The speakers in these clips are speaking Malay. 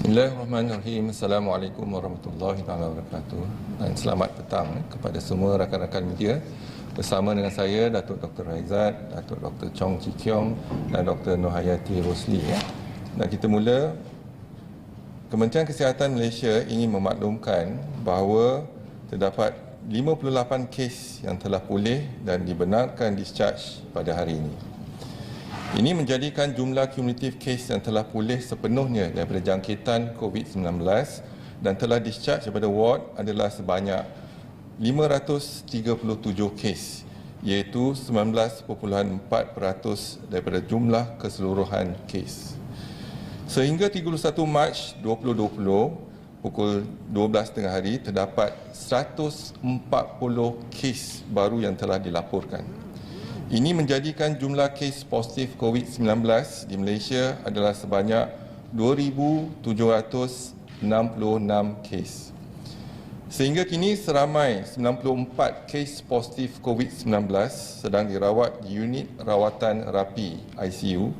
Bismillahirrahmanirrahim. Assalamualaikum warahmatullahi wabarakatuh. Dan selamat petang kepada semua rakan-rakan media. Bersama dengan saya, Datuk Dr. Raizat, Datuk Dr. Chong Chi Kiong dan Dr. Nohayati Rosli. Dan kita mula. Kementerian Kesihatan Malaysia ingin memaklumkan bahawa terdapat 58 kes yang telah pulih dan dibenarkan discharge pada hari ini. Ini menjadikan jumlah kumulatif kes yang telah pulih sepenuhnya daripada jangkitan COVID-19 dan telah discharge daripada ward adalah sebanyak 537 kes, iaitu 19.4% daripada jumlah keseluruhan kes. Sehingga 31 Mac 2020 pukul 12.30 hari terdapat 140 kes baru yang telah dilaporkan. Ini menjadikan jumlah kes positif COVID-19 di Malaysia adalah sebanyak 2,766 kes. Sehingga kini seramai 94 kes positif COVID-19 sedang dirawat di unit rawatan rapi ICU.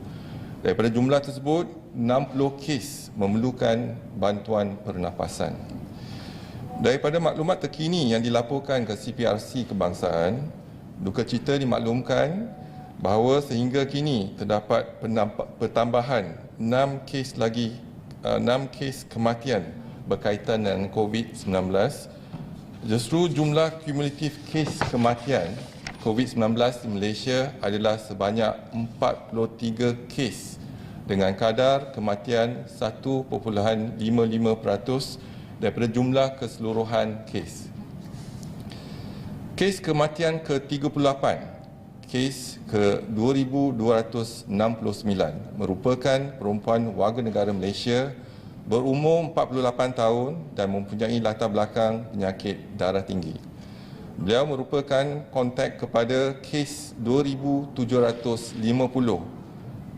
Daripada jumlah tersebut, 60 kes memerlukan bantuan pernafasan. Daripada maklumat terkini yang dilaporkan ke CPRC Kebangsaan, duka cita dimaklumkan bahawa sehingga kini terdapat pertambahan 6 kes kematian berkaitan dengan COVID-19. Justru jumlah kumulatif kes kematian COVID-19 di Malaysia adalah sebanyak 43 kes dengan kadar kematian 1.55% daripada jumlah keseluruhan kes. Kes kematian ke-38, kes ke-2,269 merupakan perempuan warga negara Malaysia berumur 48 tahun dan mempunyai latar belakang penyakit darah tinggi. Beliau merupakan kontak kepada kes 2,750.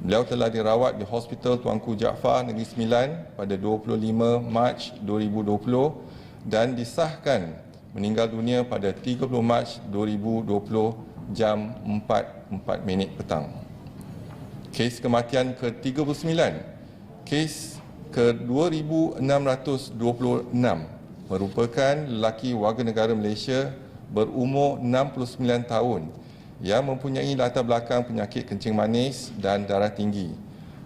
Beliau telah dirawat di Hospital Tuanku Jaafar Negeri Sembilan pada 25 Mac 2020 dan disahkan meninggal dunia pada 30 Mac 2020 jam 4.04 petang. Kes kematian ke-39, kes ke-2,626 merupakan lelaki warga negara Malaysia berumur 69 tahun yang mempunyai latar belakang penyakit kencing manis dan darah tinggi.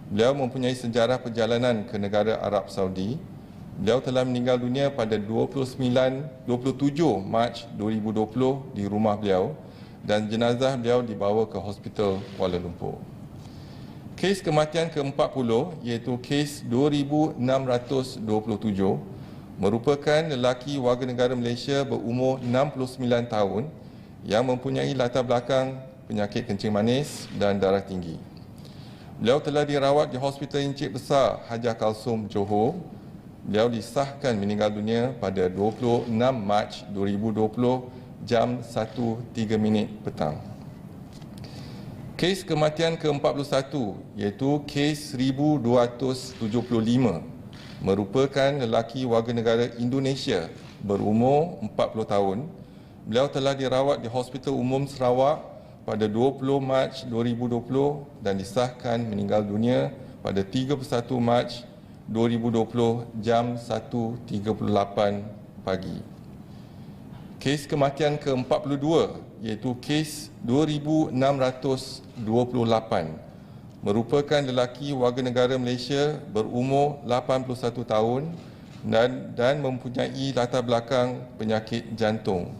Beliau mempunyai sejarah perjalanan ke negara Arab Saudi. Beliau telah meninggal dunia pada 27 Mac 2020 di rumah beliau dan jenazah beliau dibawa ke Hospital Kuala Lumpur. Kes kematian ke-40 iaitu kes 2,627 merupakan lelaki warga negara Malaysia berumur 69 tahun yang mempunyai latar belakang penyakit kencing manis dan darah tinggi. Beliau telah dirawat di Hospital Encik Besar Hajah Kalsum, Johor. Beliau disahkan meninggal dunia pada 26 Mac 2020 jam 1.03 petang. Kes kematian ke-41 iaitu kes 1,275 merupakan lelaki warga negara Indonesia berumur 40 tahun. Beliau telah dirawat di Hospital Umum Sarawak pada 20 Mac 2020 dan disahkan meninggal dunia pada 31 Mac 2020 jam 1.38 pagi. Kes kematian ke-42 iaitu kes 2,628 merupakan lelaki warga negara Malaysia berumur 81 tahun dan mempunyai latar belakang penyakit jantung.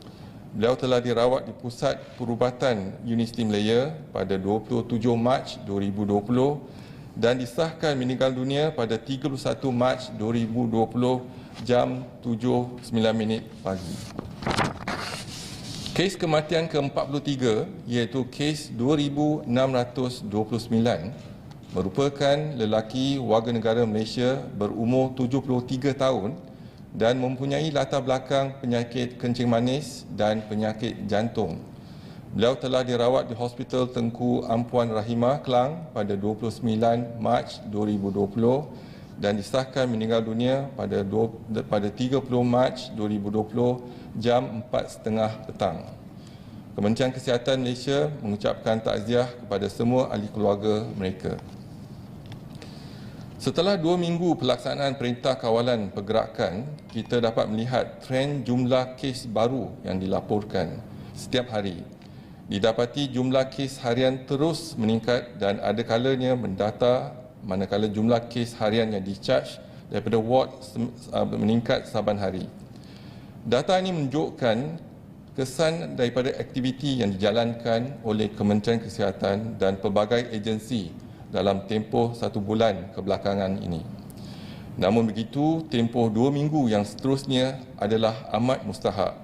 Beliau telah dirawat di Pusat Perubatan Universiti Malaya pada 27 Mac 2020 dan disahkan meninggal dunia pada 31 Mac 2020 jam 7.09 pagi. Kes kematian ke-43 iaitu kes 2,629 merupakan lelaki warga negara Malaysia berumur 73 tahun dan mempunyai latar belakang penyakit kencing manis dan penyakit jantung. Beliau telah dirawat di Hospital Tengku Ampuan Rahimah, Klang pada 29 Mac 2020 dan disahkan meninggal dunia pada 30 Mac 2020 jam 4.30 petang. Kementerian Kesihatan Malaysia mengucapkan takziah kepada semua ahli keluarga mereka. Setelah 2 minggu pelaksanaan Perintah Kawalan Pergerakan, kita dapat melihat trend jumlah kes baru yang dilaporkan setiap hari. Didapati jumlah kes harian terus meningkat dan ada kalanya mendata manakala jumlah kes harian yang discharge daripada ward meningkat saban hari. Data ini menunjukkan kesan daripada aktiviti yang dijalankan oleh Kementerian Kesihatan dan pelbagai agensi dalam tempoh 1 bulan kebelakangan ini. Namun begitu, tempoh 2 minggu yang seterusnya adalah amat mustahak,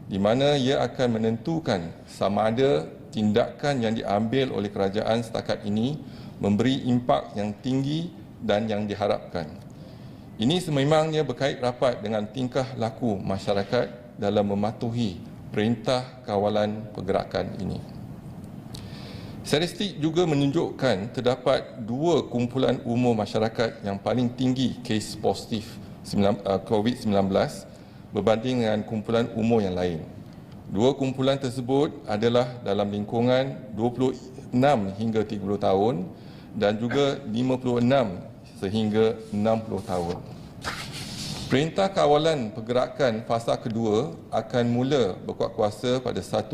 di mana ia akan menentukan sama ada tindakan yang diambil oleh kerajaan setakat ini memberi impak yang tinggi dan yang diharapkan. Ini sememangnya berkait rapat dengan tingkah laku masyarakat dalam mematuhi Perintah Kawalan Pergerakan ini. Statistik juga menunjukkan terdapat 2 kumpulan umur masyarakat yang paling tinggi kes positif COVID-19 berbanding dengan kumpulan umur yang lain. 2 kumpulan tersebut adalah dalam lingkungan 26 hingga 30 tahun dan juga 56 sehingga 60 tahun. Perintah Kawalan Pergerakan fasa kedua akan mula berkuat kuasa pada 1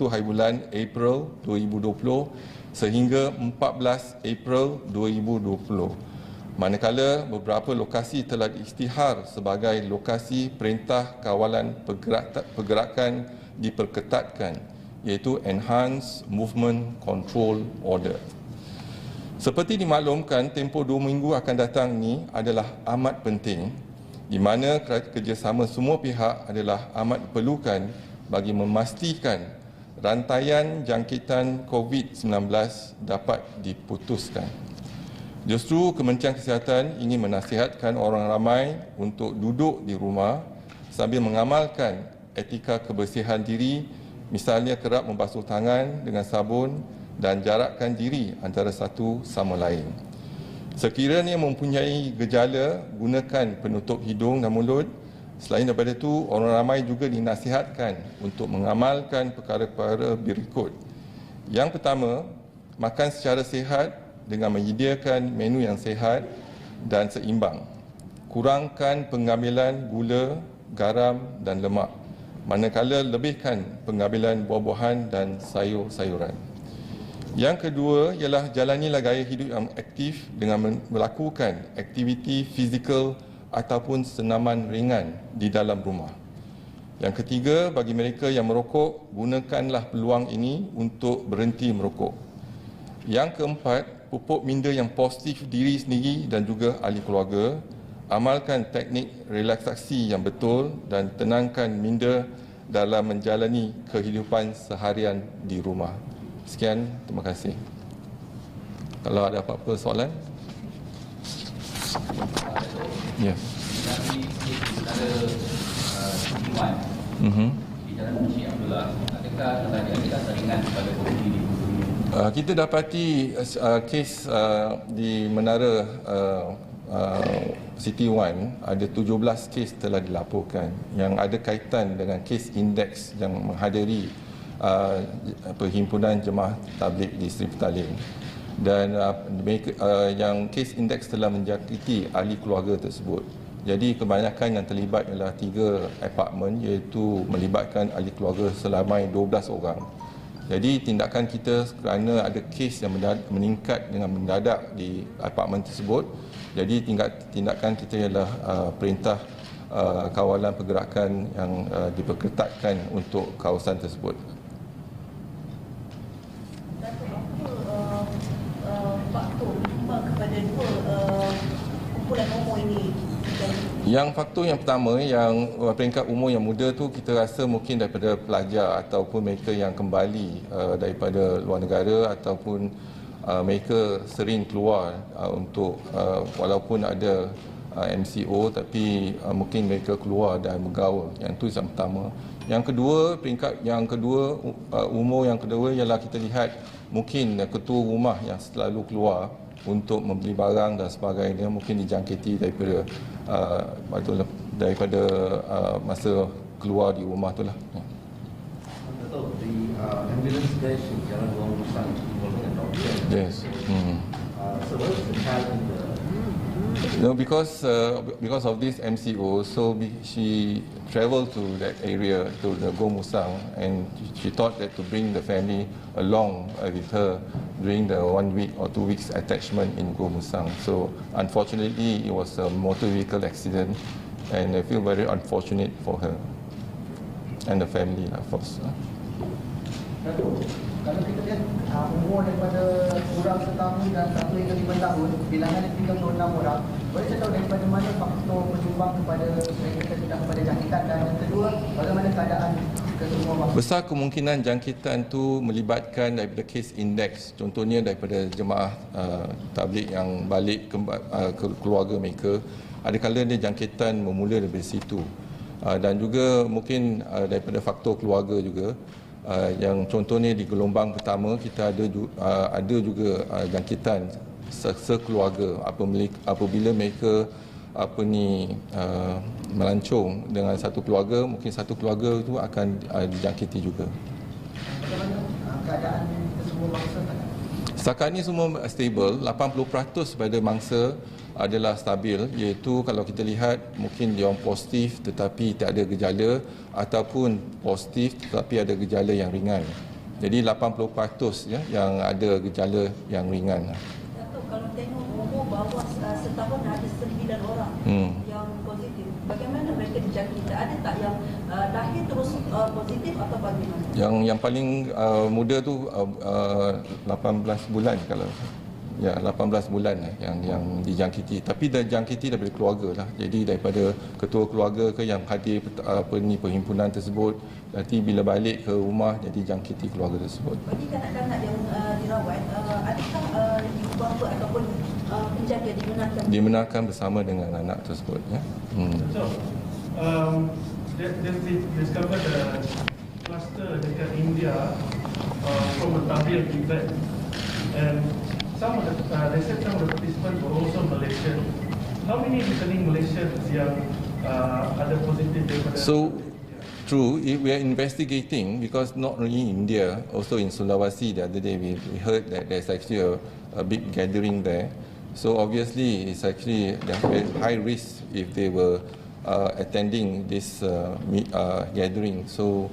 hari bulan April 2020 sehingga 14 April 2020. Manakala beberapa lokasi telah diisytihar sebagai lokasi Perintah Kawalan Pergerakan diperketatkan, iaitu Enhanced Movement Control Order. Seperti dimaklumkan, tempoh 2 minggu akan datang ini adalah amat penting, di mana kerjasama semua pihak adalah amat diperlukan bagi memastikan rantaian jangkitan COVID-19 dapat diputuskan. Justru Kementerian Kesihatan ingin menasihatkan orang ramai untuk duduk di rumah sambil mengamalkan etika kebersihan diri, misalnya kerap membasuh tangan dengan sabun dan jarakkan diri antara satu sama lain. Sekiranya mempunyai gejala, gunakan penutup hidung dan mulut. Selain daripada itu, orang ramai juga dinasihatkan untuk mengamalkan perkara-perkara berikut. Yang pertama, makan secara sihat dengan menyediakan menu yang sihat dan seimbang. Kurangkan pengambilan gula, garam dan lemak, manakala lebihkan pengambilan buah-buahan dan sayur-sayuran. Yang kedua ialah jalanilah gaya hidup yang aktif dengan melakukan aktiviti fizikal ataupun senaman ringan di dalam rumah. Yang ketiga, bagi mereka yang merokok, gunakanlah peluang ini untuk berhenti merokok. Yang keempat, pupuk minda yang positif diri sendiri dan juga ahli keluarga. Amalkan teknik relaksasi yang betul dan tenangkan minda dalam menjalani kehidupan seharian di rumah. Sekian, terima kasih. Kalau ada apa-apa soalan? Ya. Dari antara tujuan di Jalan Munshi Abdullah, adakah saringan pada COVID ini? Kita dapati kes di Menara City One ada 17 kes telah dilaporkan yang ada kaitan dengan kes indeks yang menghadiri Perhimpunan Jemaah Tabligh di Seri Petaling, dan yang kes indeks telah menjangkiti ahli keluarga tersebut. Jadi kebanyakan yang terlibat ialah 3 apartmen, iaitu melibatkan ahli keluarga selamai 12 orang. Jadi tindakan kita kerana ada kes yang meningkat dengan mendadak di apartmen tersebut, jadi tindakan kita ialah perintah kawalan pergerakan yang diperketatkan untuk kawasan tersebut. Faktor kepada 2 kumpulan umur ini? Yang faktor yang pertama, yang peringkat umur yang muda tu kita rasa mungkin daripada pelajar ataupun mereka yang kembali daripada luar negara ataupun mereka sering keluar untuk walaupun ada MCO tapi mungkin mereka keluar dan bergaul. Yang itu yang pertama. Yang kedua, peringkat yang kedua, umur yang kedua ialah kita lihat mungkin ketua rumah yang selalu keluar untuk membeli barang dan sebagainya mungkin dijangkiti daripada masa keluar di rumah itulah. Betul, di ambulance station Jalan Wang Musang involving a doctor. Yes. So what is the child in the No, because of this MCO, so she traveled to that area, to the Go Musang, and she thought that to bring the family along with her during the 1 week or 2 weeks attachment in Go Musang. So unfortunately, it was a motor vehicle accident, and I feel very unfortunate for her and the family, of course. Datuk, kalau kita lihat umur daripada kurang setahun dan 1 hingga 5 tahun, bilangan 36 orang, boleh saya tahu daripada mana faktor penyumbang kepada kepada jangkitan, dan yang kedua, bagaimana keadaan kesemua bangsa? Besar kemungkinan jangkitan tu melibatkan daripada case index, contohnya daripada jemaah tabligh yang balik ke keluarga mereka, adakala dia jangkitan bermula daripada situ. Dan juga mungkin daripada faktor keluarga juga. Yang contohnya di gelombang pertama kita ada juga jangkitan sekeluarga apabila mereka melancong dengan satu keluarga, mungkin satu keluarga itu akan dijangkiti juga. Bagaimana keadaan kesemua bangsa? Setakat ini semua stable, 80% pada mangsa adalah stabil, iaitu kalau kita lihat mungkin dia orang positif tetapi tak ada gejala, ataupun positif tetapi ada gejala yang ringan. Jadi 80% ya yang ada gejala yang ringan. Datuk, kalau tengok umur bawah setahun ada 9 orang yang positif. Bagaimana mereka dijangkiti? Ada tak yang lahir terus positif atau bagaimana? Yang paling muda tu 18 bulan kalau. Ya, 18 bulan yang dijangkiti. Tapi dah jangkiti daripada keluarga lah. Jadi daripada ketua keluarga ke yang hadir perhimpunan tersebut, nanti bila balik ke rumah jadi jangkiti keluarga tersebut. Bagi kanak-kanak yang dirawat, adakah ibu bapa ataupun penjaga dibenarkan bersama dengan anak tersebut ya. So, they discovered a cluster dekat India from a tabligh event, and some of the they said some of the participants were also Malaysian. How many returning Malaysians yang ada positif daripada? So true, we are investigating because not only in India, also in Sulawesi. The other day we heard that there's actually a big gathering there. So obviously it's actually high risk if they were attending this gathering. So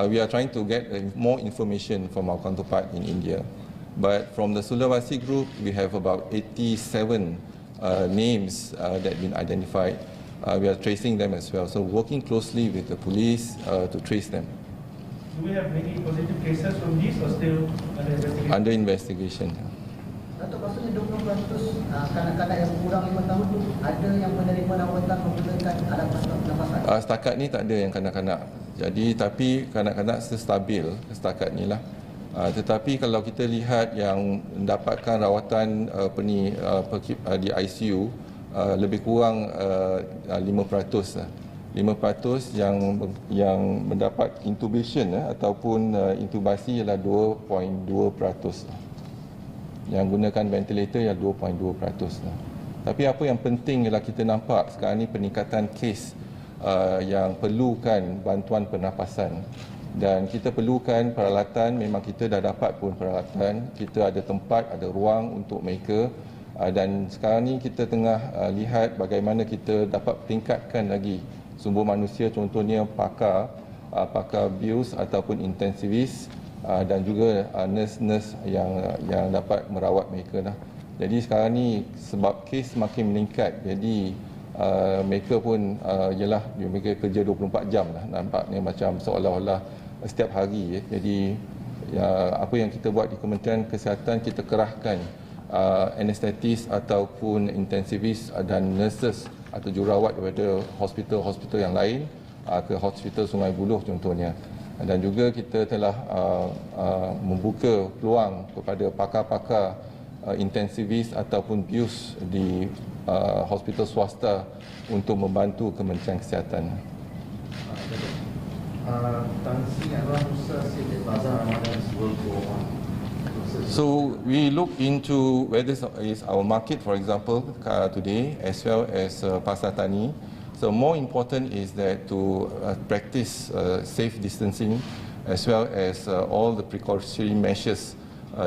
we are trying to get more information from our counterpart in India. But from the Sulawesi group, we have about 87 names that have been identified. We are tracing them as well. So working closely with the police to trace them. Do we have many positive cases from these or still under investigation? Under investigation. Datuk, maksudnya 20% kanak-kanak yang kurang 5 tahun tu ada yang menerima rawatan menggunakan alat pernafasan? Setakat ni tak ada yang kanak-kanak. Jadi tapi kanak-kanak stabil setakat ni lah. Tetapi kalau kita lihat yang mendapatkan rawatan di ICU lebih kurang 5%. 5% yang mendapat intubation ataupun intubasi ialah 2.2%. Yang gunakan ventilator ialah 2.2%. Tapi apa yang penting ialah kita nampak sekarang ni peningkatan kes yang perlukan bantuan pernafasan. Dan kita perlukan peralatan, memang kita dah dapat pun peralatan, kita ada tempat, ada ruang untuk mereka, dan sekarang ni kita tengah lihat bagaimana kita dapat tingkatkan lagi sumber manusia, contohnya pakar bius ataupun intensivis, dan juga nurse-nurse yang dapat merawat mereka lah. Jadi sekarang ni sebab kes makin meningkat, jadi mereka pun mereka kerja 24 jam lah, nampaknya macam seolah-olah setiap hari. Jadi apa yang kita buat di Kementerian Kesihatan, kita kerahkan anestetis ataupun intensivis dan nurses atau jururawat daripada hospital-hospital yang lain ke hospital Sungai Buloh contohnya. Dan juga kita telah membuka peluang kepada pakar-pakar intensivis ataupun bius di hospital swasta untuk membantu Kementerian Kesihatan. Tan Sri Anwar Musa said that Bazaar Ramadan will go on. So we look into whether is our market, for example, today, as well as Pasar Tani. So more important is that to practice safe distancing, as well as all the precautionary measures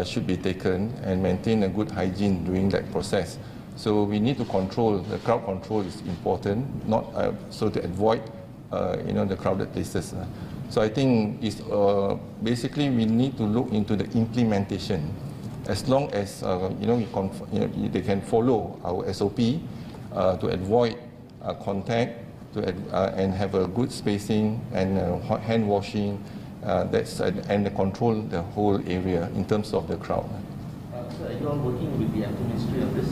should be taken and maintain a good hygiene during that process. So we need to control, the crowd control is important, not so to avoid the crowded places. So I think it's basically we need to look into the implementation. As long as they can follow our SOP to avoid contact, and have a good spacing and hand washing, and control the whole area in terms of the crowd. So are you all working with the Ministry of this?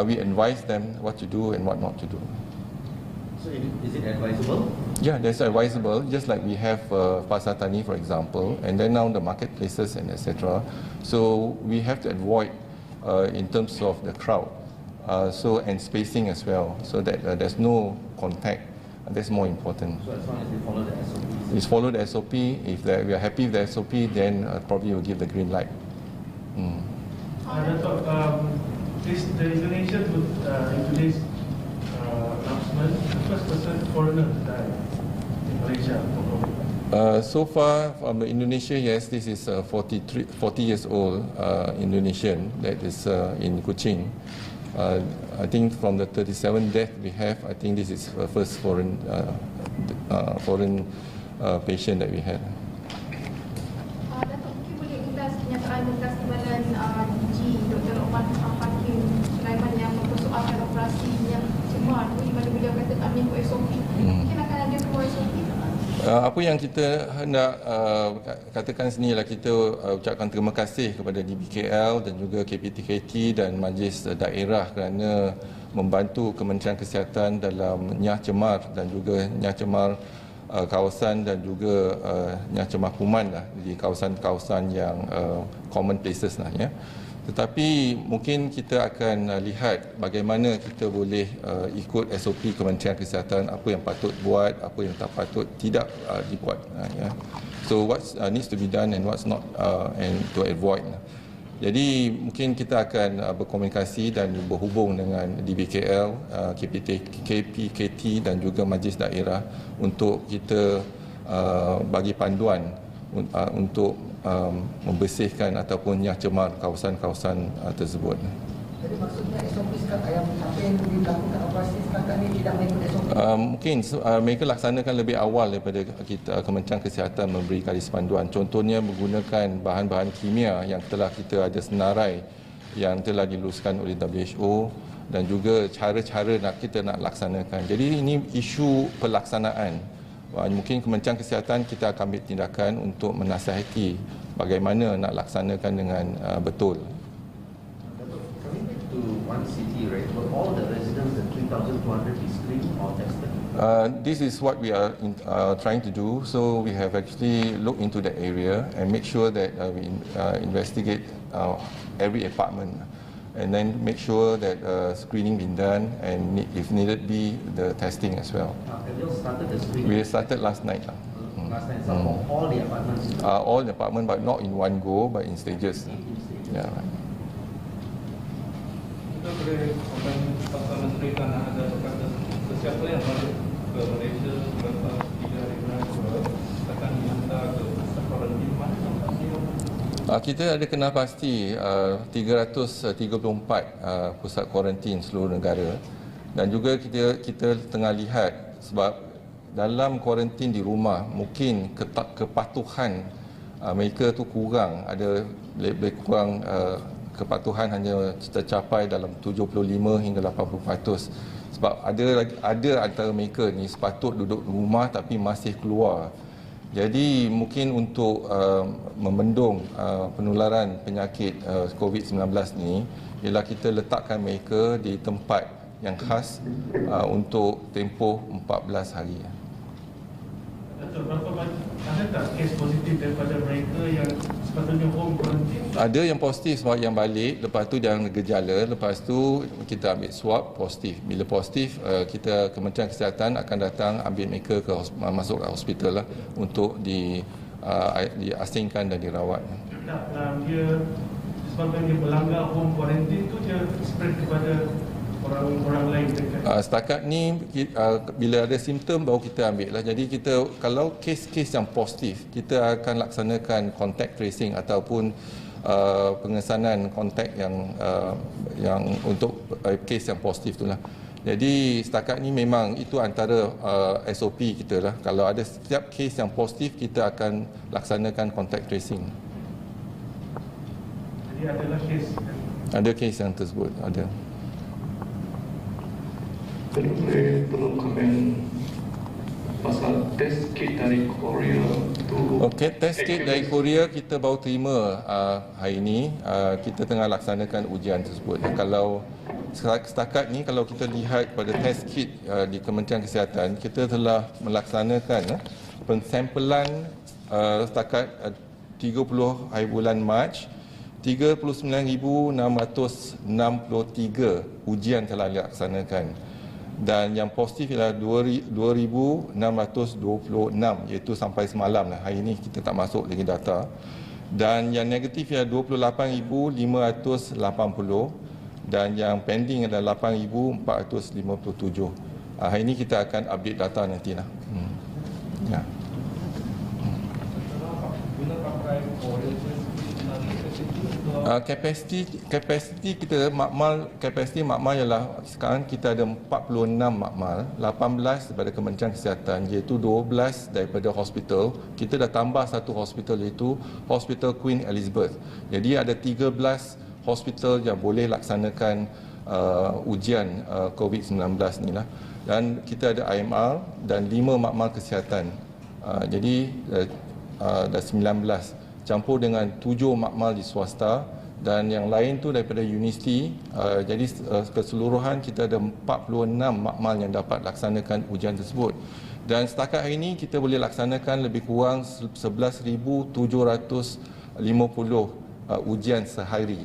We advise them what to do and what not to do. So is it advisable? Yeah, that's advisable, just like we have Pasar Tani, for example, and then now the marketplaces and etc. So we have to avoid in terms of the crowd, and spacing as well, so that there's no contact. That's more important. So as long as they follow the SOPs? Is follow the SOP. If we are happy with the SOP, then probably we'll give the green light. Is the Indonesia in today's announcement the first person foreigner to die in Malaysia? So far from the Indonesia, yes, this is 40 years old Indonesian that is in Kuching. I think from the 37 death we have, I think this is the first foreign patient that we had. Datuk, mungkin boleh ulas kenyataan bekas Timbalan DG Dr. Omar Hakim Sulaiman yang mempersoalkan operasi minyak cemar ni, mana beliau kata tak menyebut SOP. Mungkin akan ada keluar SOP? Apa yang kita hendak katakan sini ialah kita ucapkan terima kasih kepada DBKL dan juga KPTKT dan Majlis Daerah kerana membantu Kementerian Kesihatan dalam nyah cemar dan juga nyah cemar kawasan dan juga nyah cemar kuman di kawasan-kawasan yang common places lah ya. Tetapi mungkin kita akan lihat bagaimana kita boleh ikut SOP Kementerian Kesihatan, apa yang patut buat, apa yang tak patut tidak dibuat. Ya. So what needs to be done and what's not, and to avoid. Jadi mungkin kita akan berkomunikasi dan berhubung dengan DBKL, KPTKT dan juga Majlis Daerah untuk kita bagi panduan untuk membersihkan ataupun nyah cemar kawasan-kawasan tersebut. Jadi maksudnya SOP sekarang yang apa yang dilakukan operasi sekarang ni tidak mengikut SOP? Mungkin mereka laksanakan lebih awal daripada kita, Kementerian Kesihatan memberi garis panduan. Contohnya menggunakan bahan-bahan kimia yang telah kita ada senarai yang telah diluluskan oleh WHO dan juga cara-cara kita nak laksanakan. Jadi ini isu pelaksanaan. Mungkin Kementerian Kesihatan kita akan ambil tindakan untuk menasihati bagaimana nak laksanakan dengan betul. Coming back to one city, right? Were all the residents, the 3,200, be screened or tested? This is what we are trying to do. So we have actually looked into the area and make sure that we investigate every apartment, and then make sure that screening been done, and if needed be the testing as well. Have you started the screening? We started last night. Last night, so for all the apartments? All the apartment, but not in one go, but in stages. Yeah. Right. Kita boleh komen Pasal Menteri Tanah Adat berkata sesiapa yang balik ke Malaysia selepas 3 hari bulan akan diminta ke pusat kuarantin mana tempatnya? Kita ada kenal pasti 334 pusat kuarantin seluruh negara, dan juga kita tengah lihat sebab dalam kuarantin di rumah mungkin kepatuhan mereka tu kurang, ada lebih kurang kepatuhan hanya tercapai dalam 75 hingga 80%. Sebab ada antara mereka ni sepatut duduk di rumah tapi masih keluar. Jadi mungkin untuk membendung penularan penyakit COVID-19 ni ialah kita letakkan mereka di tempat yang khas untuk tempoh 14 hari. Ada tak kes positif daripada mereka yang sepatutnya home quarantine? Ada yang positif sebab yang balik, lepas tu jangan gejala, lepas tu kita ambil swab positif. Bila positif, kita Kementerian Kesihatan akan datang ambil mereka masuk ke hospital lah untuk diasingkan dan dirawat. Tak, dia sebabkan dia melanggar home quarantine tu dia spread kepada orang-orang lain dekat. Setakat ni bila ada simptom baru kita ambil lah. Jadi kita kalau kes-kes yang positif kita akan laksanakan contact tracing ataupun pengesanan kontak yang untuk kes yang positif itulah. Jadi setakat ni memang itu antara SOP kita lah. Kalau ada setiap kes yang positif, kita akan laksanakan contact tracing. Jadi adalah kes. Ada kes yang tersebut, ada. Perlu komen pasal test kit dari Korea tu. Okey, test kit dari Korea kita baru terima hari ini. Kita tengah laksanakan ujian tersebut. Kalau setakat ni, kalau kita lihat pada test kit di Kementerian Kesihatan, kita telah melaksanakan pensampelan setakat 30 hari bulan Mac, 39,663 ujian telah dilaksanakan. Dan yang positif ialah 2,626, iaitu sampai semalam lah. Hari ini kita tak masuk lagi data. Dan yang negatif ialah 28,580 dan yang pending adalah 8,457. Hari ini kita akan update data nantilah. Ya. Kapasiti kita kapasiti makmal ialah sekarang kita ada 46 makmal, 18 daripada Kementerian Kesihatan, iaitu 12 daripada hospital. Kita dah tambah satu hospital, iaitu Hospital Queen Elizabeth. Jadi ada 13 hospital yang boleh laksanakan ujian COVID-19 ni lah. Dan kita ada IMR dan 5 makmal kesihatan. Jadi dah 19 campur dengan 7 makmal di swasta dan yang lain tu daripada universiti. Jadi keseluruhan kita ada 46 makmal yang dapat laksanakan ujian tersebut. Dan setakat hari ini kita boleh laksanakan lebih kurang 11,750 ujian sehari.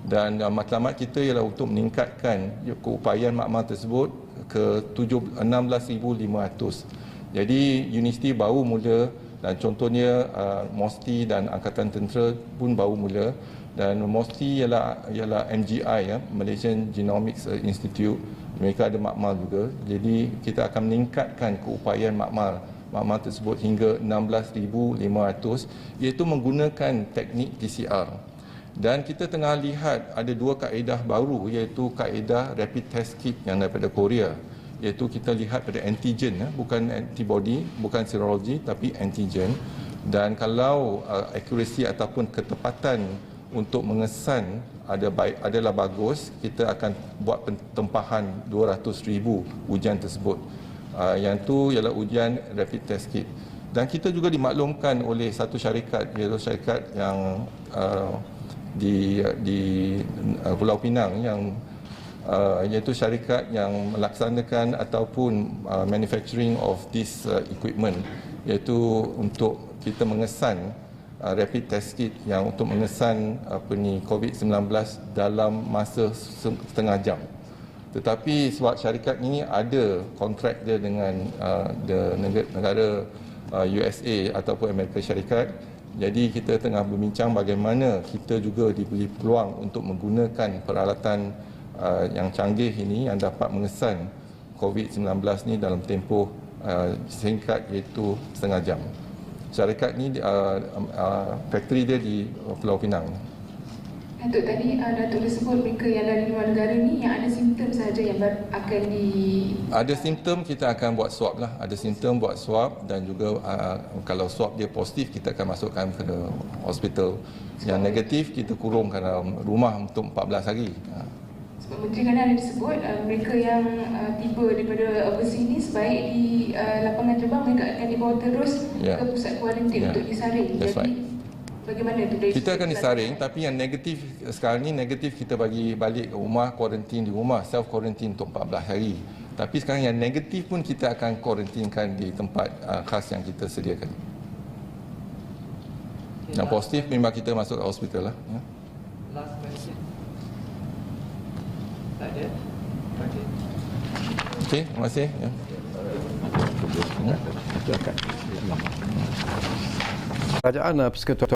Dan matlamat kita ialah untuk meningkatkan keupayaan makmal tersebut ke 16,500. Jadi universiti baru mula, dan contohnya MOSTI dan Angkatan Tentera pun baru mula, dan MOSTI ialah MGI, Malaysian Genomics Institute. Mereka ada makmal juga. Jadi kita akan meningkatkan keupayaan makmal tersebut hingga 16,500, iaitu menggunakan teknik PCR. Dan kita tengah lihat ada 2 kaedah baru, iaitu kaedah rapid test kit yang daripada Korea, iaitu kita lihat pada antigen, bukan antibody, bukan serologi, tapi antigen. Dan kalau akurasi ataupun ketepatan untuk mengesan adalah bagus, kita akan buat tempahan 200,000 ujian tersebut. Yang tu ialah ujian rapid test kit. Dan kita juga dimaklumkan oleh satu syarikat, iaitu syarikat yang di Pulau Pinang, yang iaitu syarikat yang melaksanakan ataupun manufacturing of this equipment, iaitu untuk kita mengesan rapid test kit yang untuk mengesan COVID-19 dalam masa setengah jam. Tetapi sebab syarikat ini ada kontrak dia dengan negara USA ataupun Amerika Syarikat, jadi kita tengah berbincang bagaimana kita juga diberi peluang untuk menggunakan peralatan yang canggih ini yang dapat mengesan COVID-19 ni dalam tempoh singkat, iaitu setengah jam. Syarikat ni factory dia di Pulau Pinang. Datuk, tadi Datuk disebut mereka yang dari luar negara ni yang ada simptom sahaja yang akan ada simptom, kita akan buat swab lah. Ada simptom, buat swab, dan juga kalau swab dia positif, kita akan masukkan ke hospital. Yang negatif, kita kurungkan dalam rumah untuk 14 hari. Sebab Menteri Kanan ada disebut mereka yang tiba daripada overseas ni sebaik di lapangan terbang mereka akan dibawa terus ke pusat kuarantin untuk disaring. That's Jadi right. Bagaimana tu? Kita akan disaring, tapi yang negatif sekarang ni, negatif kita bagi balik ke rumah, kuarantin di rumah, self kuarantin untuk 14 hari. Tapi sekarang yang negatif pun kita akan kuarantinkan di tempat khas yang kita sediakan. Yang positif memang kita masuk ke hospital lah. Last question. Tak ada? Okey, terima kasih. Kerajaan Persekutuan